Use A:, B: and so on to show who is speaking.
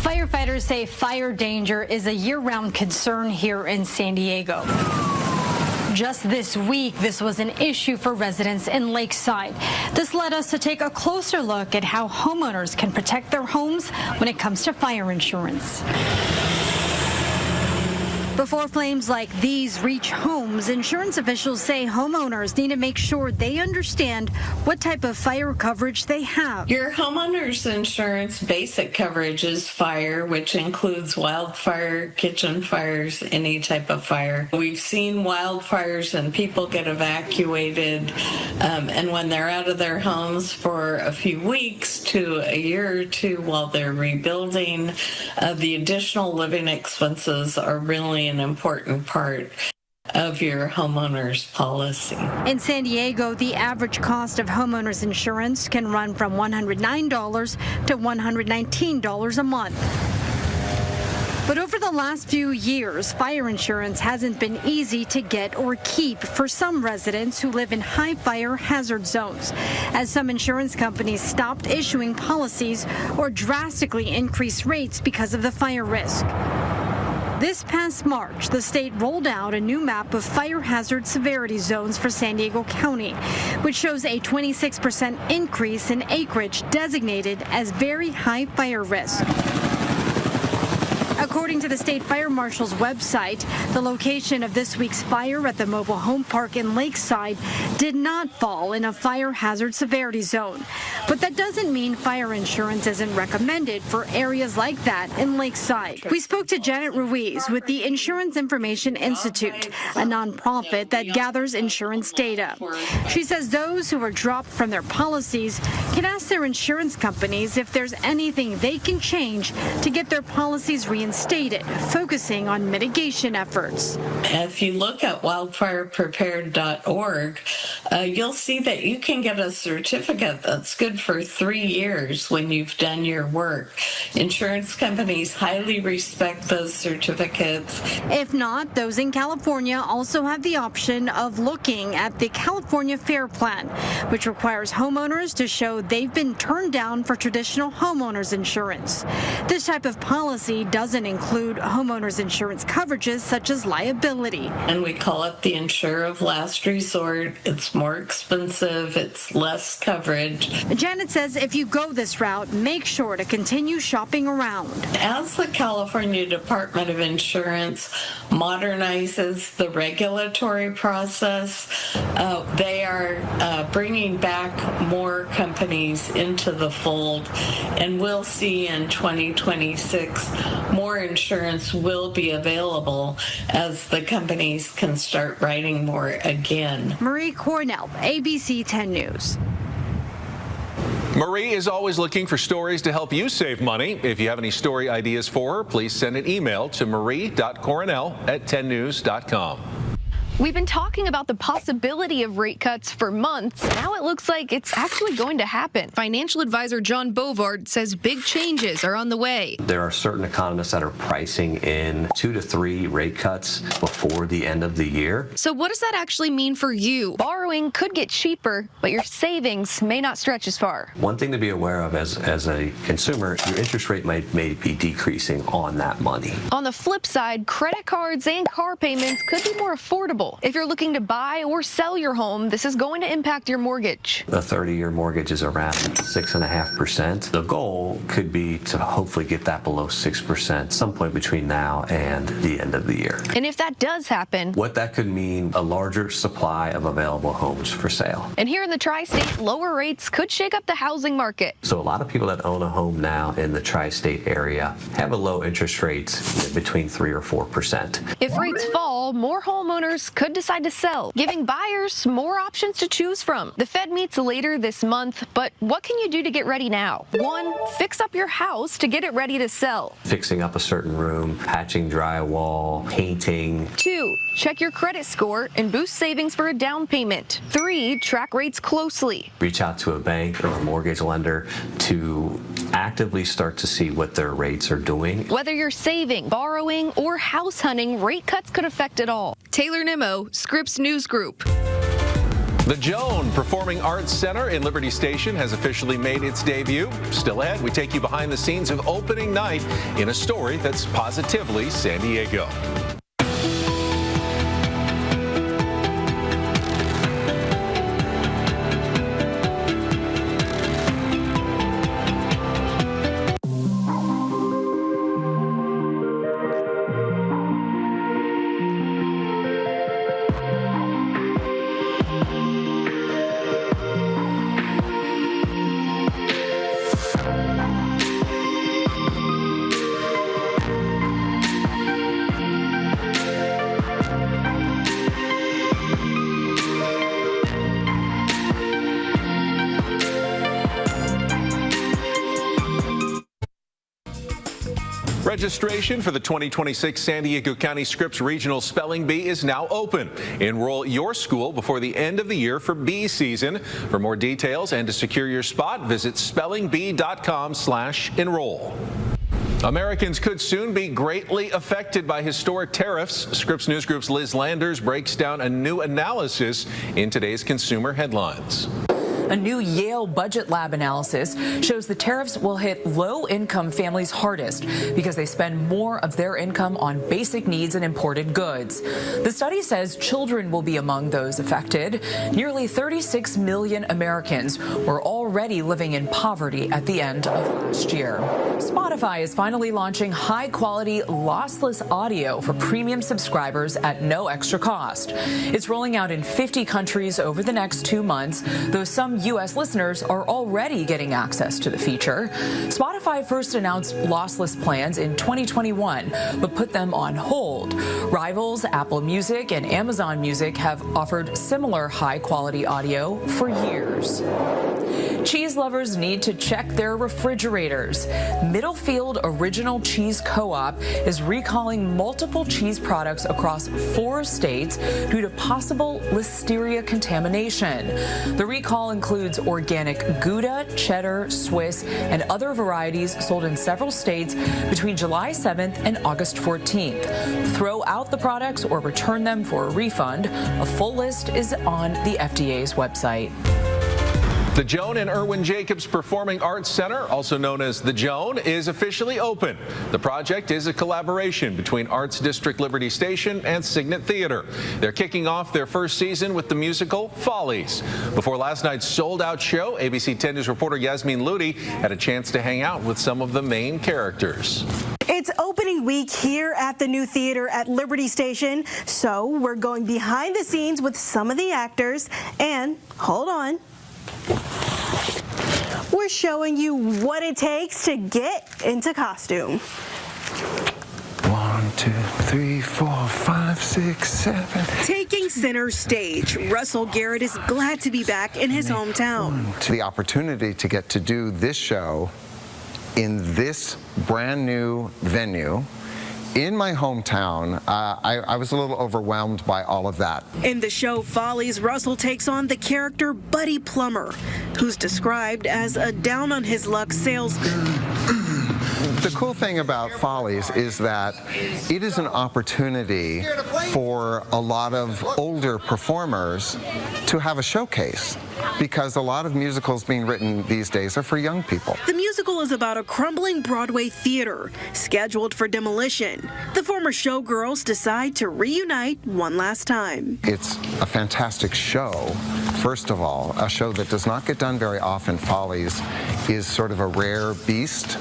A: Firefighters say fire danger is a year-round concern here in San Diego. Just this week, this was an issue for residents in Lakeside. This led us to take a closer look at how homeowners can protect their homes when it comes to fire insurance. Before flames like these reach homes, insurance officials say homeowners need to make sure they understand what type of fire coverage they have.
B: Your homeowner's insurance basic coverage is fire, which includes wildfire, kitchen fires, any type of fire. We've seen wildfires and people get evacuated, and when they're out of their homes for a few weeks to a year or two while they're rebuilding, the additional living expenses are really an important part of your homeowner's policy.
A: In San Diego, the average cost of homeowners insurance can run from $109 to $119 a month. But over the last few years, fire insurance hasn't been easy to get or keep for some residents who live in high fire hazard zones, as some insurance companies stopped issuing policies or drastically increased rates because of the fire risk. This past March, the state rolled out a new map of fire hazard severity zones for San Diego County, which shows a 26% increase in acreage designated as very high fire risk. According to the state fire marshal's website, the location of this week's fire at the mobile home park in Lakeside did not fall in a fire hazard severity zone. But that doesn't mean fire insurance isn't recommended for areas like that in Lakeside. We spoke to Janet Ruiz with the Insurance Information Institute, a nonprofit that gathers insurance data. She says those who are dropped from their policies can ask their insurance companies if there's anything they can change to get their policies reinstated, focusing on mitigation efforts.
B: If you look at wildfireprepared.org, you'll see that you can get a certificate that's good for 3 years when you've done your work. Insurance companies highly respect those certificates.
A: If not, those in California also have the option of looking at the California Fair Plan, which requires homeowners to show they've been turned down for traditional homeowners insurance. This type of policy doesn't include homeowners insurance coverages such as liability.
B: And we call it the insurer of last resort. It's more expensive, it's less coverage.
A: Janet says if you go this route, make sure to continue shopping around.
B: As the California Department of Insurance modernizes the regulatory process, they are bringing back more companies into the fold, and we'll see in 2026 more insurance will be available as the companies can start writing more again.
A: Marie Cornell, ABC 10 News.
C: Marie is always looking for stories to help you save money. If you have any story ideas for her, please send an email to marie.coronel@10news.com.
D: We've been talking about the possibility of rate cuts for months. Now it looks like it's actually going to happen. Financial advisor John Bovard says big changes are on the way.
E: There are certain economists that are pricing in 2 to 3 rate cuts before the end of the year.
D: So what does that actually mean for you? Borrowing could get cheaper, but your savings may not stretch as far.
E: One thing to be aware of as a consumer, your interest rate may be decreasing on that money.
D: On the flip side, credit cards and car payments could be more affordable. If you're looking to buy or sell your home, this is going to impact your mortgage.
E: A 30-year mortgage is around 6.5%. The goal could be to hopefully get that below 6% some point between now and the end of the year.
D: And if that does happen,
E: what that could mean, a larger supply of available homes for sale.
D: And here in the tri-state, lower rates could shake up the housing market.
E: So a lot of people that own a home now in the tri-state area have a low interest rate between 3 or 4%.
D: If rates fall, more homeowners could decide to sell, giving buyers more options to choose from. The Fed meets later this month, but what can you do to get ready now? 1, fix up your house to get it ready to sell.
E: Fixing up a certain room, patching drywall, painting.
D: 2, check your credit score and boost savings for a down payment. 3, track rates closely.
E: Reach out to a bank or a mortgage lender to actively start to see what their rates are doing.
D: Whether you're saving, borrowing, or house hunting, rate cuts could affect it all. Taylor Nimmo, Scripps News Group.
C: The Joan Performing Arts Center in Liberty Station has officially made its debut. Still ahead, we take you behind the scenes of opening night in a story that's positively San Diego. Registration for the 2026 San Diego County Scripps Regional Spelling Bee is now open. Enroll your school before the end of the year for bee season. For more details and to secure your spot, visit spellingbee.com/enroll. Americans could soon be greatly affected by historic tariffs. Scripps News Group's Liz Landers breaks down a new analysis in today's consumer headlines.
F: A new Yale Budget Lab analysis shows the tariffs will hit low-income families hardest because they spend more of their income on basic needs and imported goods. The study says children will be among those affected. Nearly 36 million Americans were already living in poverty at the end of last year. Spotify is finally launching high-quality, lossless audio for premium subscribers at no extra cost. It's rolling out in 50 countries over the next 2 months, though some U.S. listeners are already getting access to the feature. Spotify first announced lossless plans in 2021, but put them on hold. Rivals Apple Music and Amazon Music have offered similar high-quality audio for years. Cheese lovers need to check their refrigerators. Middlefield Original Cheese Co-op is recalling multiple cheese products across 4 states due to possible Listeria contamination. The recall includes organic Gouda, cheddar, Swiss, and other varieties sold in several states between July 7th and August 14th. Throw out the products or return them for a refund. A full list is on the FDA's website.
C: The Joan and Irwin Jacobs Performing Arts Center, also known as The Joan, is officially open. The project is a collaboration between Arts District Liberty Station and Signet Theater. They're kicking off their first season with the musical Follies. Before last night's sold-out show, ABC 10 News reporter Yasmin Ludi had a chance to hang out with some of the main characters.
G: It's opening week here at the new theater at Liberty Station, so we're going behind the scenes with some of the actors, and hold on. We're showing you what it takes to get into costume.
H: 1, 2, 3, 4, 5, 6, 7.
G: Taking center stage, Russell Garrett is glad to be back in his hometown.
H: The opportunity to get to do this show in this brand new venue in my hometown, I was a little overwhelmed by all of that.
G: In the show Follies, Russell takes on the character Buddy Plumber, who's described as a down-on-his-luck salesman.
H: The cool thing about Follies is that it is an opportunity for a lot of older performers to have a showcase, because a lot of musicals being written these days are for young people.
G: The musical is about a crumbling Broadway theater scheduled for demolition. The former showgirls decide to reunite one last time.
H: It's a fantastic show. First of all, a show that does not get done very often. Follies is sort of a rare beast